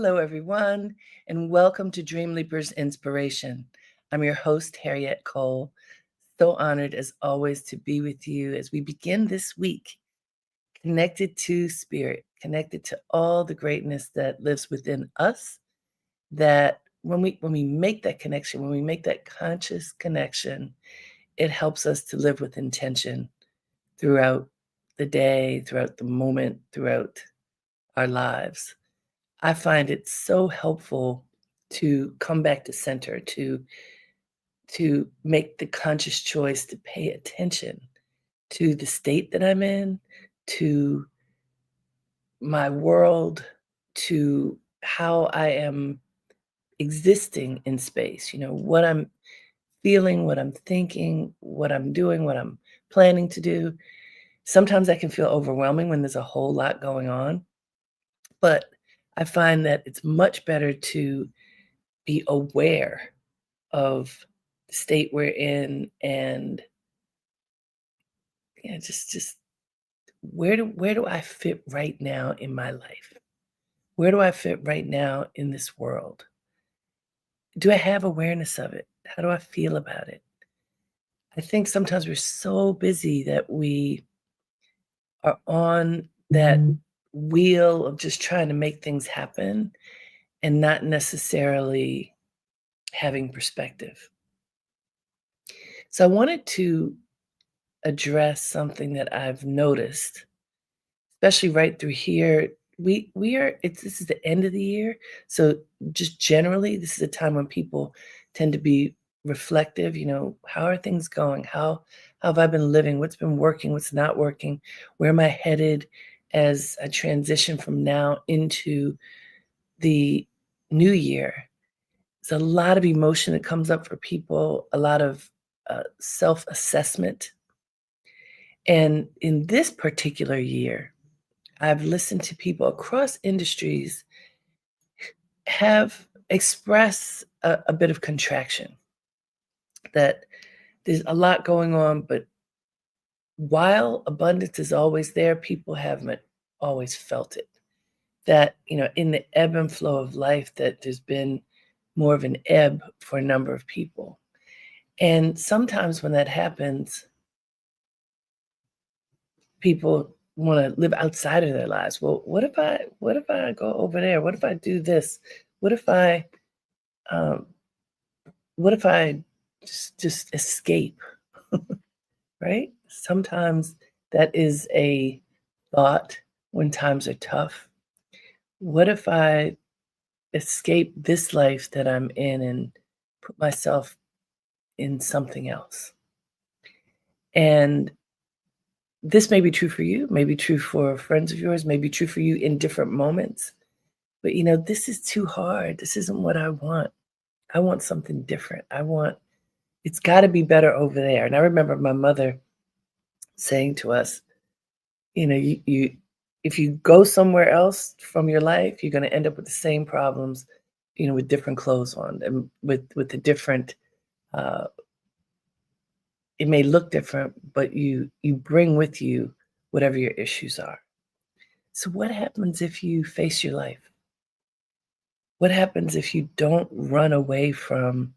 Hello, everyone, and welcome to Drealeapers Inspiration. I'm your host, Harriet Cole. So honored, as always, to be with you as we begin this week, connected to spirit, connected to all the greatness that lives within us. That when we make that connection, when we make that conscious connection, it helps us to live with intention throughout the day, throughout the moment, throughout our lives. I find it so helpful to come back to center, to make the conscious choice to pay attention to the state that I'm in, to my world, to how I am existing in space, what I'm feeling, what I'm thinking, what I'm doing, what I'm planning to do. Sometimes that can feel overwhelming when there's a whole lot going on, but I find that it's much better to be aware of the state we're in and just where do I fit right now in my life? Where do I fit right now in this world? Do I have awareness of it? How do I feel about it? I think sometimes we're so busy that we are on that wheel of just trying to make things happen and not necessarily having perspective. So I wanted to address something that I've noticed, especially right through here. This is the end of the year, so just generally, this is a time when people tend to be reflective. How are things going? How have I been living? What's been working? What's not working? Where am I headed as I transition from now into the new year? There's a lot of emotion that comes up for people, a lot of self-assessment. And in this particular year, I've listened to people across industries have expressed a bit of contraction, that there's a lot going on, but while abundance is always there, people haven't always felt it. That, in the ebb and flow of life, that there's been more of an ebb for a number of people. And sometimes when that happens, people want to live outside of their lives. Well, what if I go over there? What if I do this? What if I um, what if I just escape? Right? Sometimes that is a thought when times are tough. What if I escape this life that I'm in and put myself in something else? And this may be true for you, may be true for friends of yours, may be true for you in different moments. But this is too hard. This isn't what I want. I want something different. It's got to be better over there. And I remember my mother saying to us, you if you go somewhere else from your life, you're going to end up with the same problems, with different clothes on and with the different. Uh, it may look different, but you bring with you whatever your issues are. So what happens if you face your life? What happens if you don't run away from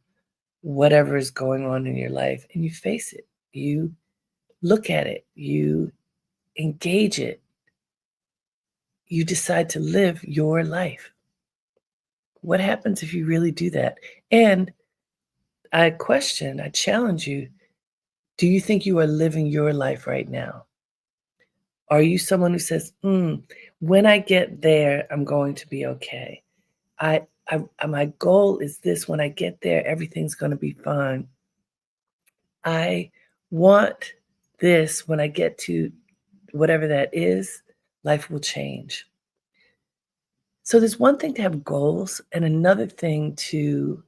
whatever is going on in your life and you face it? You look at it, you engage it, you decide to live your life. What happens if you really do that? And I challenge you, do you think you are living your life right now? Are you someone who says, when I get there, I'm going to be okay? My goal is this: when I get there, everything's going to be fine. I want this. When I get to whatever that is, life will change. So there's one thing to have goals and another thing to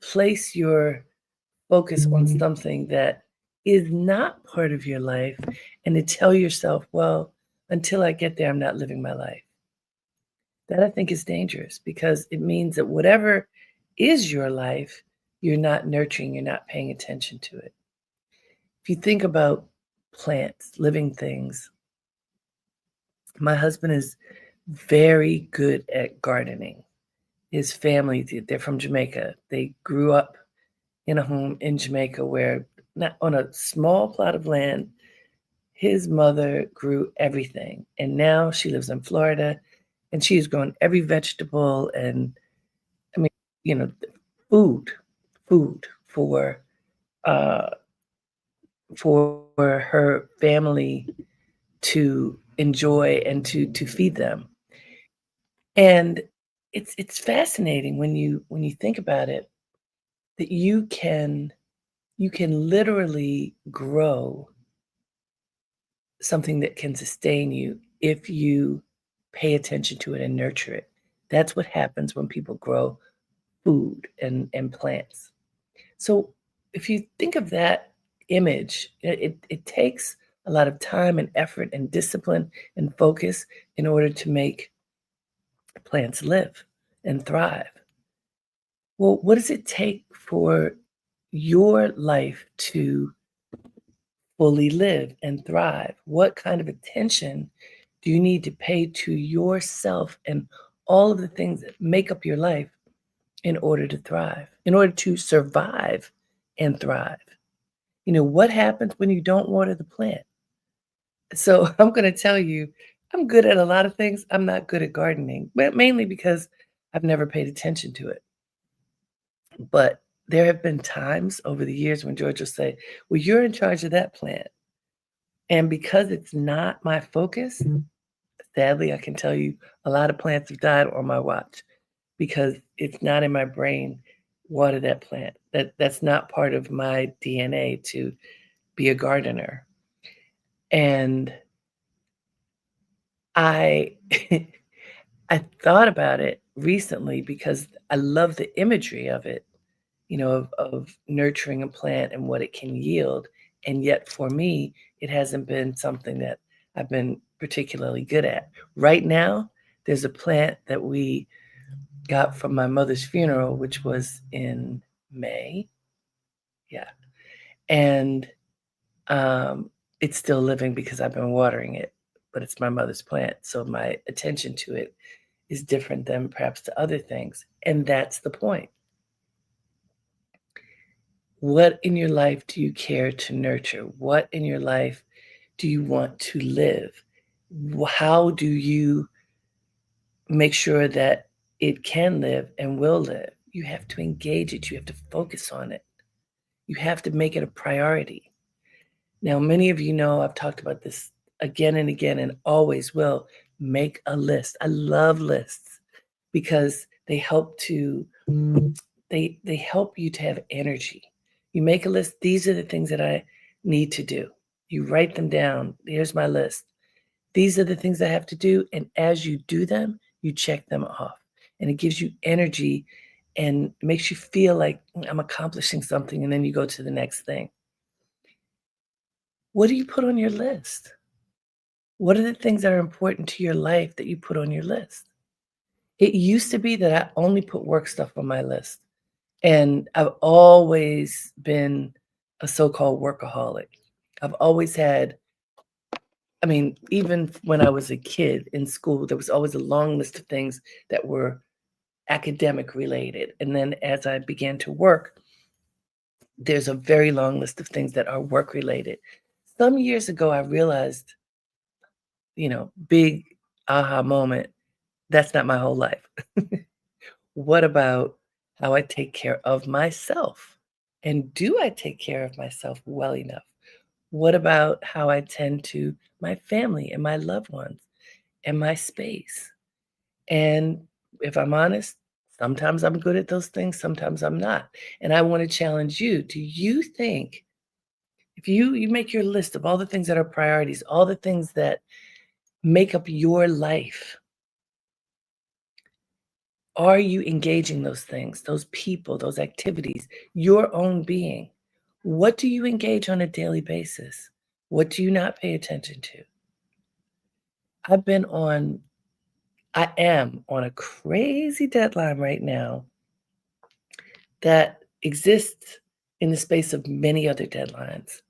place your focus on something that is not part of your life and to tell yourself, well, until I get there, I'm not living my life. That, I think, is dangerous, because it means that whatever is your life, you're not nurturing, you're not paying attention to it. If you think about plants, living things, my husband is very good at gardening. His family, they're from Jamaica. They grew up in a home in Jamaica where, not on a small plot of land, his mother grew everything. And now she lives in Florida and she's grown every vegetable and, I mean, you know, food, food uh, for her family to enjoy and to feed them. And it's fascinating when you think about it that you can literally grow something that can sustain you if you pay attention to it and nurture it. That's what happens when people grow food and plants. So if you think of that image, it takes a lot of time and effort and discipline and focus in order to make plants live and thrive. Well, what does it take for your life to fully live and thrive? What kind of attention do you need to pay to yourself and all of the things that make up your life in order to thrive, in order to survive and thrive? What happens when you don't water the plant? So I'm going to tell you, I'm good at a lot of things. I'm not good at gardening, but mainly because I've never paid attention to it. But there have been times over the years when George will say, "Well, you're in charge of that plant." And because it's not my focus, sadly, I can tell you a lot of plants have died on my watch because it's not in my brain, water that plant. That's not part of my DNA to be a gardener. And I I thought about it recently because I love the imagery of it, of nurturing a plant and what it can yield. And yet for me, it hasn't been something that I've been particularly good at. Right now, there's a plant that we got from my mother's funeral, which was in May. Yeah. And um, it's still living because I've been watering it, but it's my mother's plant. So my attention to it is different than perhaps to other things. And that's the point. What in your life do you care to nurture? What in your life do you want to live? How do you make sure that it can live and will live? You have to engage it. You have to focus on it. You have to make it a priority. Now, many of you know I've talked about this again and again and always will. Make a list. I love lists because they help you to have energy. You make a list, these are the things that I need to do. You write them down. Here's my list. These are the things I have to do, and as you do them, you check them off. And it gives you energy and makes you feel like I'm accomplishing something, and then you go to the next thing. What do you put on your list? What are the things that are important to your life that you put on your list? It used to be that I only put work stuff on my list. And I've always been a so-called workaholic. I've always had, I mean, even when I was a kid in school, there was always a long list of things that were academic related. And then as I began to work, there's a very long list of things that are work related. Some years ago, I realized, big aha moment, that's not my whole life. What about how I take care of myself? And do I take care of myself well enough? What about how I tend to my family and my loved ones and my space? And if I'm honest, sometimes I'm good at those things, sometimes I'm not. And I want to challenge you. Do you think if you make your list of all the things that are priorities, all the things that make up your life, are you engaging those things, those people, those activities, your own being? What do you engage on a daily basis? What do you not pay attention to? I've been on I am on a crazy deadline right now that exists in the space of many other deadlines.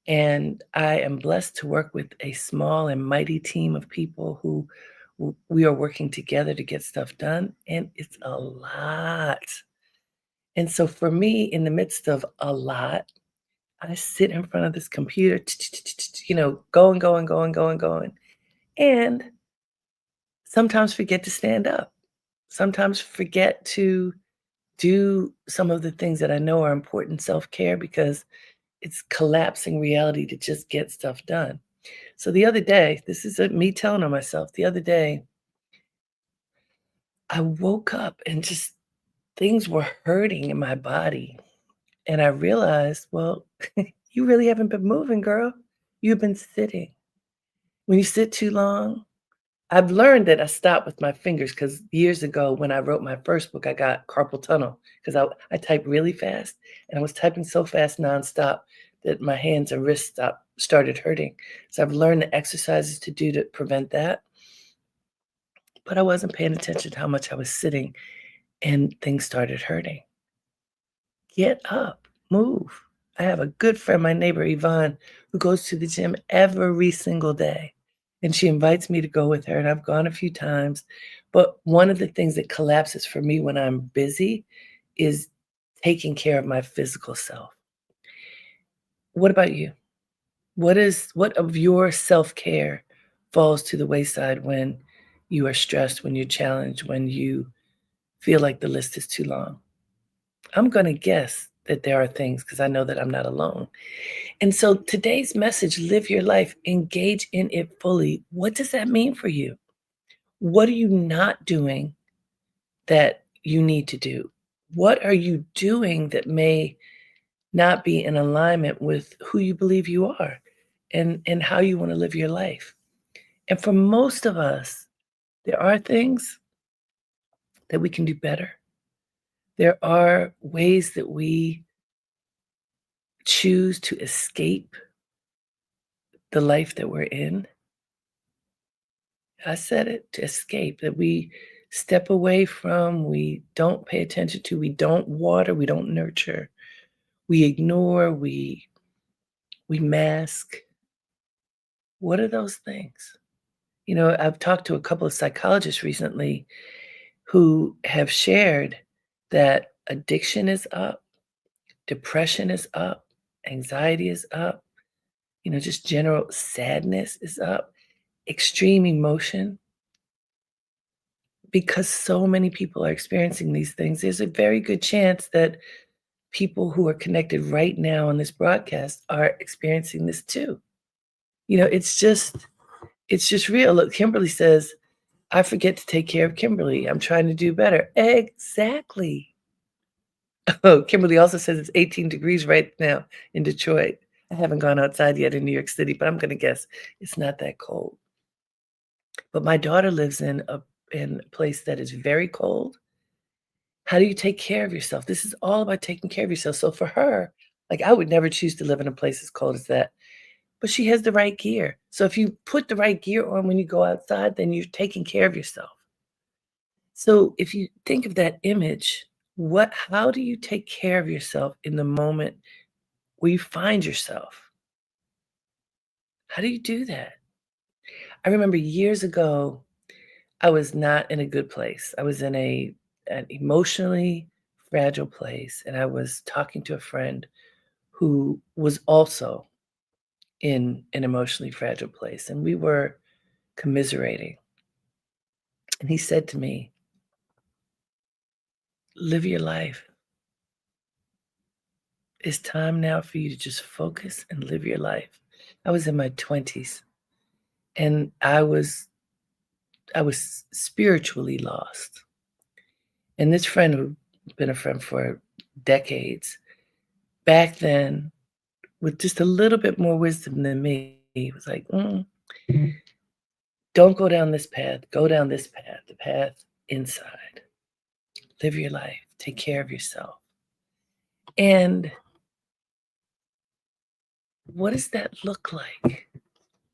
And I am blessed to work with a small and mighty team of people who We are working together to get stuff done, and it's a lot. And so for me, in the midst of a lot, I sit in front of this computer, going, going, going, going, going, and sometimes forget to stand up. Sometimes forget to do some of the things that I know are important self-care because it's collapsing reality to just get stuff done. So the other day, this is me telling on myself. The other day, I woke up and just things were hurting in my body. And I realized, well, you really haven't been moving, girl. You've been sitting. When you sit too long, I've learned that I stop with my fingers because years ago when I wrote my first book, I got carpal tunnel because I type really fast and I was typing so fast nonstop that my hands and wrists started hurting. So I've learned the exercises to do to prevent that. But I wasn't paying attention to how much I was sitting and things started hurting. Get up, move. I have a good friend, my neighbor Yvonne, who goes to the gym every single day. And she invites me to go with her, and I've gone a few times. But one of the things that collapses for me when I'm busy is taking care of my physical self. What about you? What of your self-care falls to the wayside when you are stressed, when you're challenged, when you feel like the list is too long? I'm gonna guess that there are things because I know that I'm not alone. And so today's message, live your life, engage in it fully. What does that mean for you? What are you not doing that you need to do? What are you doing that may not be in alignment with who you believe you are and how you want to live your life? And for most of us, there are things that we can do better. There are ways that we choose to escape the life that we're in. I said it, to escape, that we step away from, we don't pay attention to, we don't water, we don't nurture, we ignore, we mask. What are those things? I've talked to a couple of psychologists recently who have shared that addiction is up, depression is up, anxiety is up, just general sadness is up, extreme emotion. Because so many people are experiencing these things, there's a very good chance that people who are connected right now on this broadcast are experiencing this too. It's just real. Look, Kimberly says, I forget to take care of Kimberly. I'm trying to do better. Exactly. Oh, Kimberly also says it's 18 degrees right now in Detroit. I haven't gone outside yet in New York City, but I'm going to guess it's not that cold. But my daughter lives in a place that is very cold. How do you take care of yourself? This is all about taking care of yourself. So for her, like I would never choose to live in a place as cold as that. But she has the right gear. So if you put the right gear on when you go outside, then you're taking care of yourself. So if you think of that image, how do you take care of yourself in the moment where you find yourself? How do you do that? I remember years ago, I was not in a good place. I was in an emotionally fragile place, and I was talking to a friend who was also in an emotionally fragile place, and we were commiserating. And he said to me, live your life. It's time now for you to just focus and live your life. I was in my 20s and I was spiritually lost. And this friend who'd been a friend for decades, back then, with just a little bit more wisdom than me, he was like, don't go down this path, go down this path, the path inside. Live your life, take care of yourself. And what does that look like?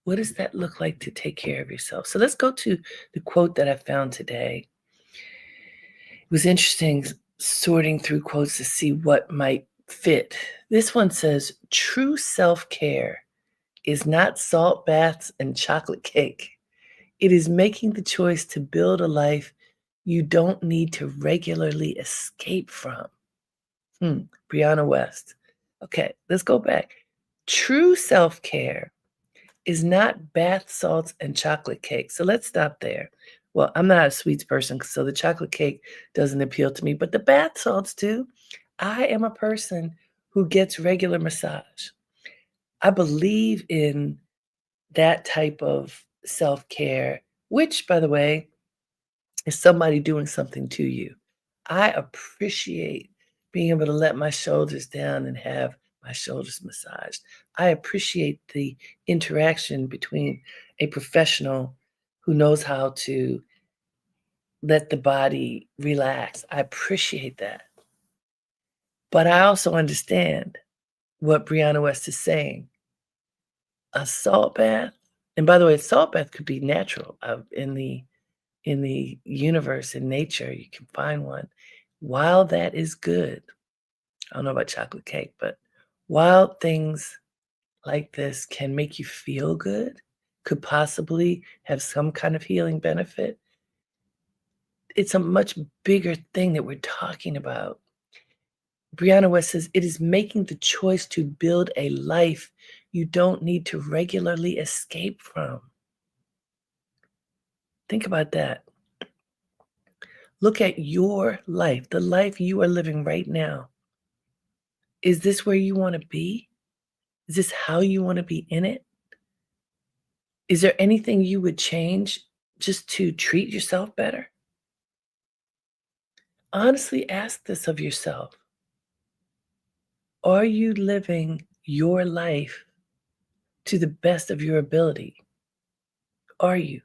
What does that look like to take care of yourself? So let's go to the quote that I found today. It was interesting sorting through quotes to see what might fit. This one says, true self care is not salt baths and chocolate cake. It is making the choice to build a life you don't need to regularly escape from. Hmm, Brianna West. Okay, let's go back. True self-care is not bath salts and chocolate cake. So let's stop there. Well, I'm not a sweets person, so the chocolate cake doesn't appeal to me, but the bath salts do. I am a person who gets regular massage. I believe in that type of self-care, which, by the way, is somebody doing something to you. I appreciate being able to let my shoulders down and have my shoulders massaged. I appreciate the interaction between a professional who knows how to let the body relax. I appreciate that. But I also understand what Brianna West is saying. A salt bath, and by the way, a salt bath could be natural in the universe, in nature, you can find one. While that is good, I don't know about chocolate cake, but while things like this can make you feel good, could possibly have some kind of healing benefit, it's a much bigger thing that we're talking about. Brianna West says, it is making the choice to build a life you don't need to regularly escape from. Think about that. Look at your life, the life you are living right now. Is this where you want to be? Is this how you want to be in it? Is there anything you would change just to treat yourself better? Honestly ask this of yourself. Are you living your life to the best of your ability? Are you?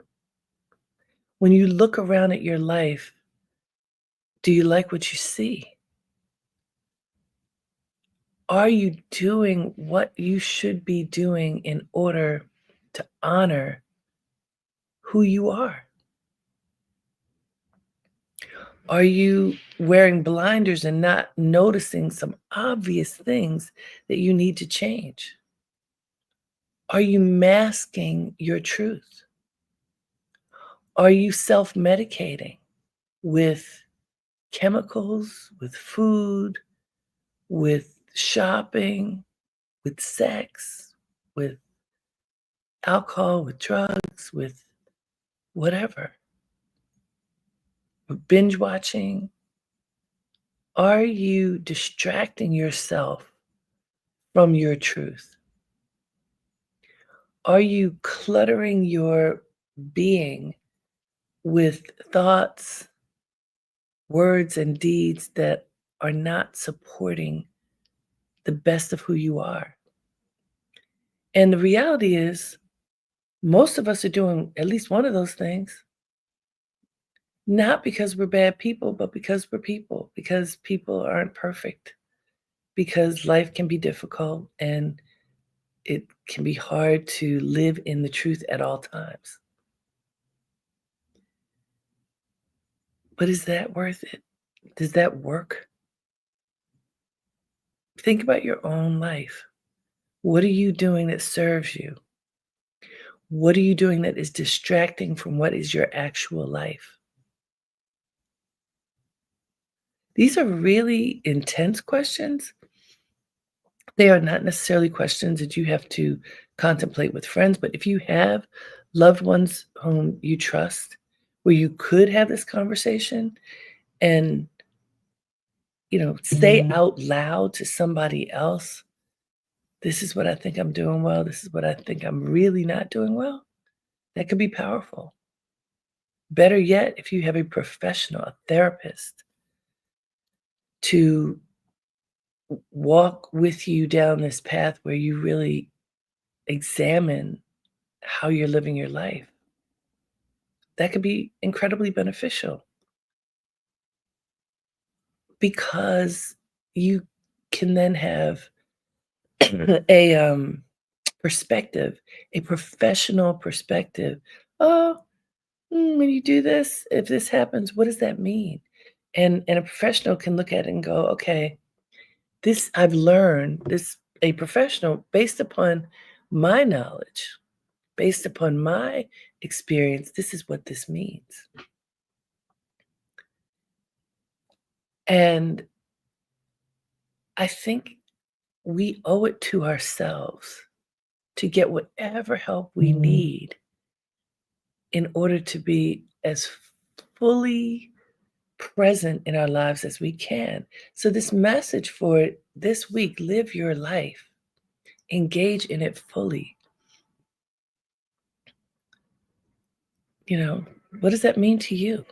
When you look around at your life, do you like what you see? Are you doing what you should be doing in order to honor who you are? Are you wearing blinders and not noticing some obvious things that you need to change? Are you masking your truth? Are you self-medicating with chemicals, with food, with shopping, with sex, with alcohol, with drugs, with whatever? With binge watching? Are you distracting yourself from your truth? Are you cluttering your being with thoughts, words, and deeds that are not supporting the best of who you are? And the reality is, most of us are doing at least one of those things, not because we're bad people, but because we're people, because people aren't perfect, because life can be difficult and it can be hard to live in the truth at all times. But is that worth it? Does that work? Think about your own life. What are you doing that serves you? What are you doing that is distracting from what is your actual life? These are really intense questions. They are not necessarily questions that you have to contemplate with friends, but if you have loved ones whom you trust, where you could have this conversation and, say out loud to somebody else, this is what I think I'm doing well. This is what I think I'm really not doing well. That could be powerful. Better yet, if you have a professional, a therapist, to walk with you down this path where you really examine how you're living your life, that could be incredibly beneficial because you can then have a perspective, a professional perspective. Oh, when you do this, if this happens, what does that mean? And a professional can look at it and go, okay, this I've learned, this a professional based upon my knowledge, based upon my experience, this is what this means. And I think we owe it to ourselves to get whatever help we need in order to be as fully present in our lives as we can. So, this message for this week: live your life, engage in it fully. You know, what does that mean to you?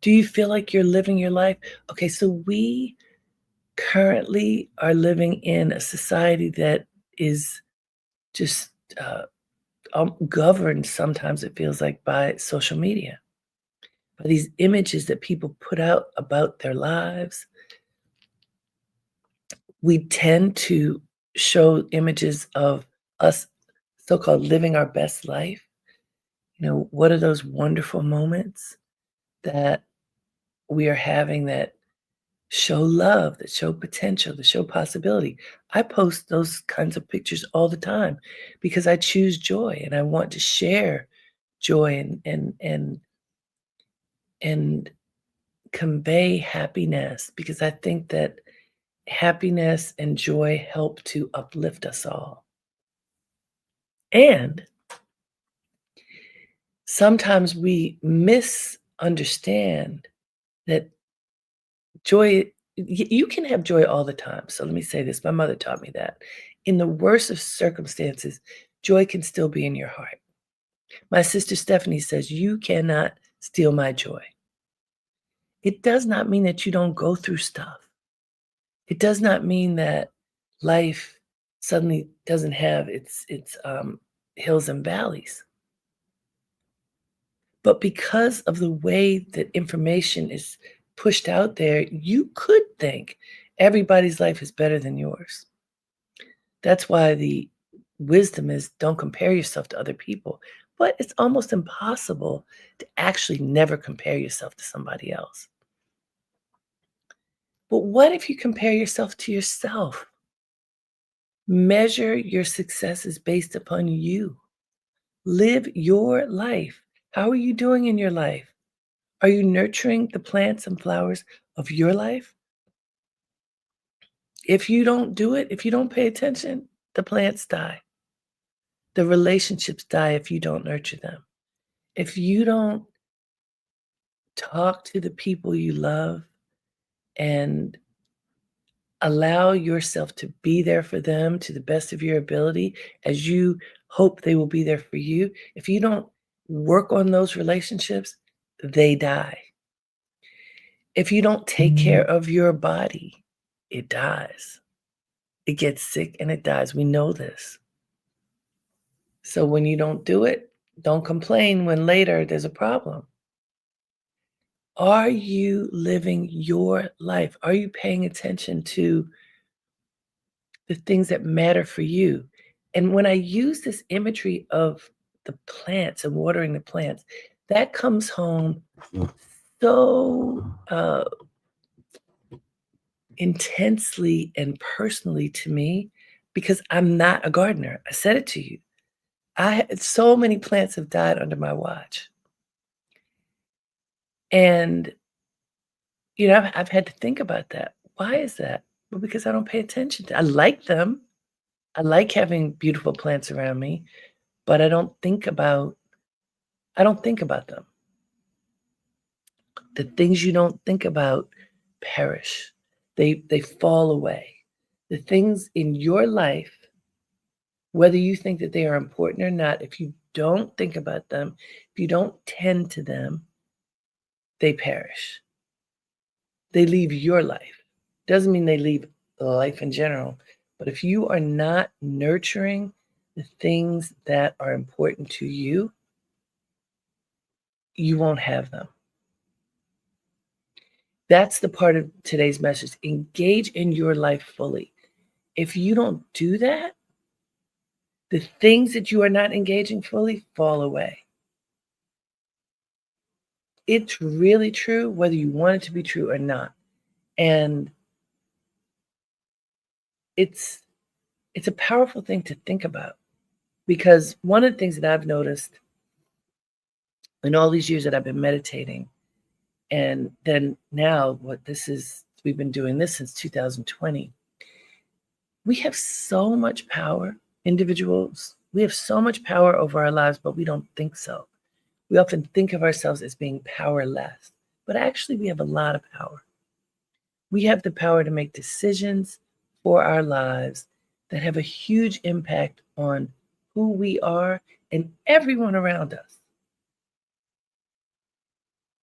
Do you feel like you're living your life? Okay, so we currently are living in a society that is just governed, sometimes it feels like, by social media, by these images that people put out about their lives. We tend to show images of us so-called living our best life. You know, what are those wonderful moments that we are having that show love, that show potential, that show possibility? I post those kinds of pictures all the time because I choose joy and I want to share joy and convey happiness, because I think that happiness and joy help to uplift us all. And sometimes we misunderstand that joy, you can have joy all the time. So let me say this, my mother taught me that. In the worst of circumstances, joy can still be in your heart. My sister Stephanie says, "You cannot steal my joy." It does not mean that you don't go through stuff. It does not mean that life suddenly doesn't have its hills and valleys. But because of the way that information is pushed out there, you could think everybody's life is better than yours. That's why the wisdom is, don't compare yourself to other people. But it's almost impossible to actually never compare yourself to somebody else. But what if you compare yourself to yourself? Measure your successes based upon you. Live your life. How are you doing in your life? Are you nurturing the plants and flowers of your life? If you don't do it, if you don't pay attention, the plants die. The relationships die if you don't nurture them. If you don't talk to the people you love and allow yourself to be there for them to the best of your ability, as you hope they will be there for you, if you don't work on those relationships, they die. If you don't take care of your body, it dies. It gets sick and it dies. We know this. So when you don't do it, don't complain when later there's a problem. Are you living your life? Are you paying attention to the things that matter for you? And when I use this imagery of the plants and watering the plants, that comes home so intensely and personally to me, because I'm not a gardener. I said it to you. So many plants have died under my watch. And, you know, I've had to think about that. Why is that? Well, because I don't pay attention to. I like them. I like having beautiful plants around me, but I don't think about them. The things you don't think about perish. They fall away. The things in your life, whether you think that they are important or not, if you don't think about them, if you don't tend to them, they perish. They leave your life. Doesn't mean they leave life in general, but if you are not nurturing the things that are important to you, you won't have them. That's the part of today's message. Engage in your life fully. If you don't do that, the things that you are not engaging fully fall away. It's really true, whether you want it to be true or not. And it's a powerful thing to think about, because one of the things that I've noticed in all these years that I've been meditating. And then now we've been doing this since 2020. We have so much power, individuals. We have so much power over our lives, but we don't think so. We often think of ourselves as being powerless, but actually we have a lot of power. We have the power to make decisions for our lives that have a huge impact on who we are and everyone around us.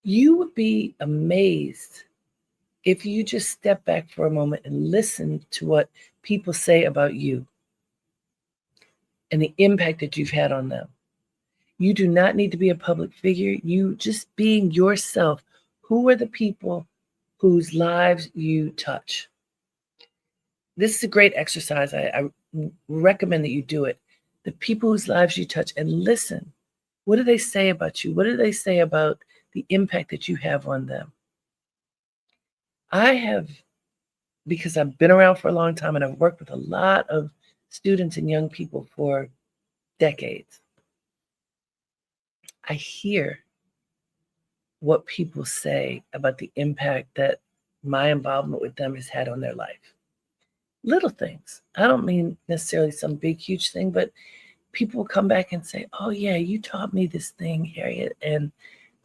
You would be amazed if you just step back for a moment and listen to what people say about you and the impact that you've had on them. You do not need to be a public figure. You just being yourself. Who are the people whose lives you touch? This is a great exercise. I recommend that you do it. The people whose lives you touch, and listen. What do they say about you? What do they say about the impact that you have on them? I have, because I've been around for a long time and I've worked with a lot of students and young people for decades. I hear what people say about the impact that my involvement with them has had on their life. Little things. I don't mean necessarily some big, huge thing, but people will come back and say, oh yeah, you taught me this thing, Harriet, and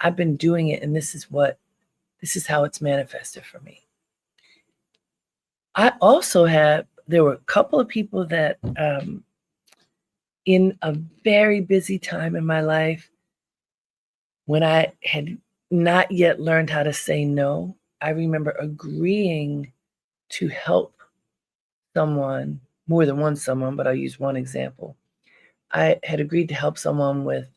I've been doing it, and this is how it's manifested for me. There were a couple of people that in a very busy time in my life, when I had not yet learned how to say no, I remember agreeing to help someone, more than one someone, but I'll use one example. I had agreed to help someone with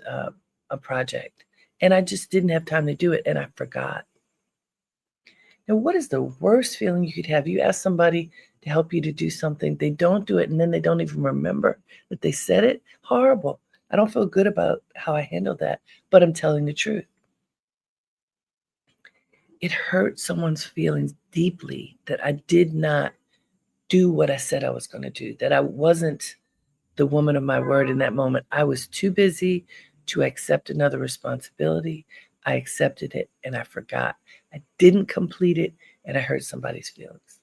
a project, and I just didn't have time to do it, and I forgot. Now, what is the worst feeling you could have? You ask somebody to help you to do something, they don't do it, and then they don't even remember that they said it? Horrible. I don't feel good about how I handled that, but I'm telling the truth. It hurt someone's feelings deeply that I did not do what I said I was going to do, that I wasn't the woman of my word in that moment. I was too busy to accept another responsibility. I accepted it and I forgot. I didn't complete it and I hurt somebody's feelings.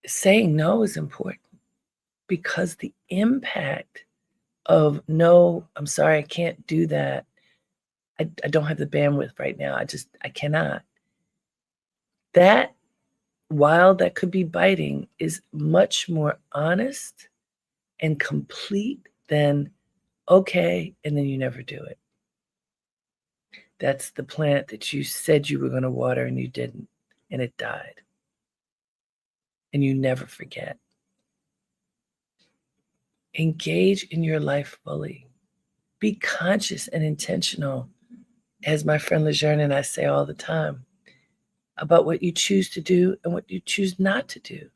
Saying no is important because the impact of no, I'm sorry, I can't do that. I don't have the bandwidth right now. I cannot. That, while that could be biting, is much more honest and complete than okay, and then you never do it. That's the plant that you said you were going to water and you didn't, and it died. And you never forget. Engage in your life fully. Be conscious and intentional, as my friend Lejeune and I say all the time, about what you choose to do and what you choose not to do.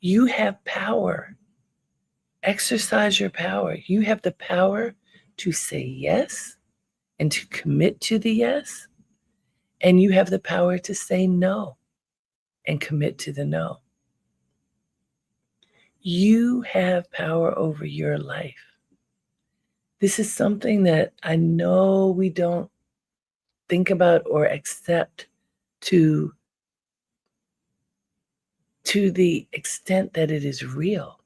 You have power. Exercise your power. You have the power to say yes and to commit to the yes. And you have the power to say no and commit to the no. You have power over your life. This is something that I know we don't think about or accept to the extent that it is real.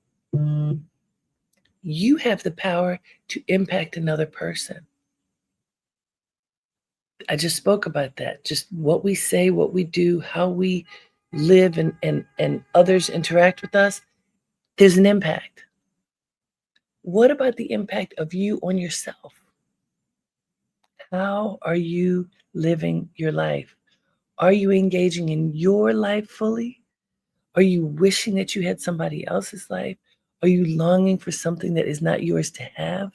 You have the power to impact another person. I just spoke about that. Just what we say, what we do, how we live and others interact with us, there's an impact. What about the impact of you on yourself? How are you living your life? Are you engaging in your life fully? Are you wishing that you had somebody else's life? Are you longing for something that is not yours to have?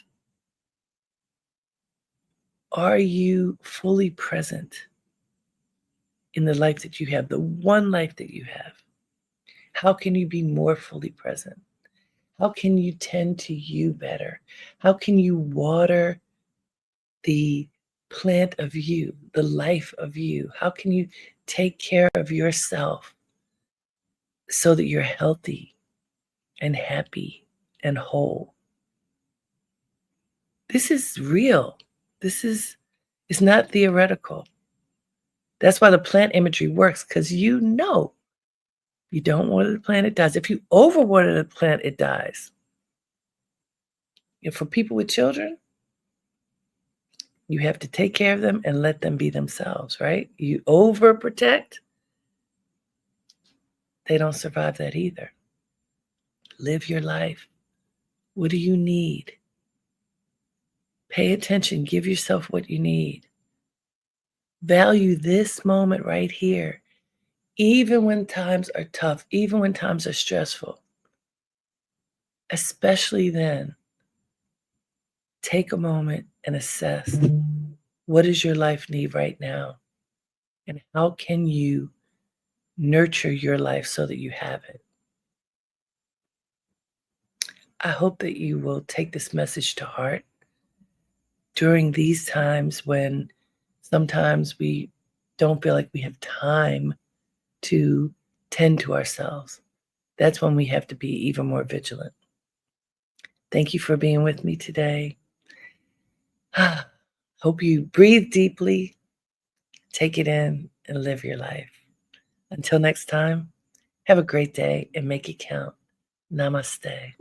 Are you fully present in the life that you have, the one life that you have? How can you be more fully present? How can you tend to you better? How can you water the plant of you, the life of you? How can you take care of yourself so that you're healthy and happy and whole? This is real. This is it's not theoretical. That's why the plant imagery works, because you don't water the plant, it dies. If you overwater the plant, it dies. And for people with children, you have to take care of them and let them be themselves, right? You overprotect, they don't survive that either. Live your life. What do you need? Pay attention. Give yourself what you need. Value this moment right here, even when times are tough, even when times are stressful. Especially then, take a moment and assess, what does your life need right now? And how can you nurture your life so that you have it? I hope that you will take this message to heart during these times when sometimes we don't feel like we have time to tend to ourselves. That's when we have to be even more vigilant. Thank you for being with me today. Hope you breathe deeply, take it in, and live your life. Until next time, have a great day and make it count. Namaste.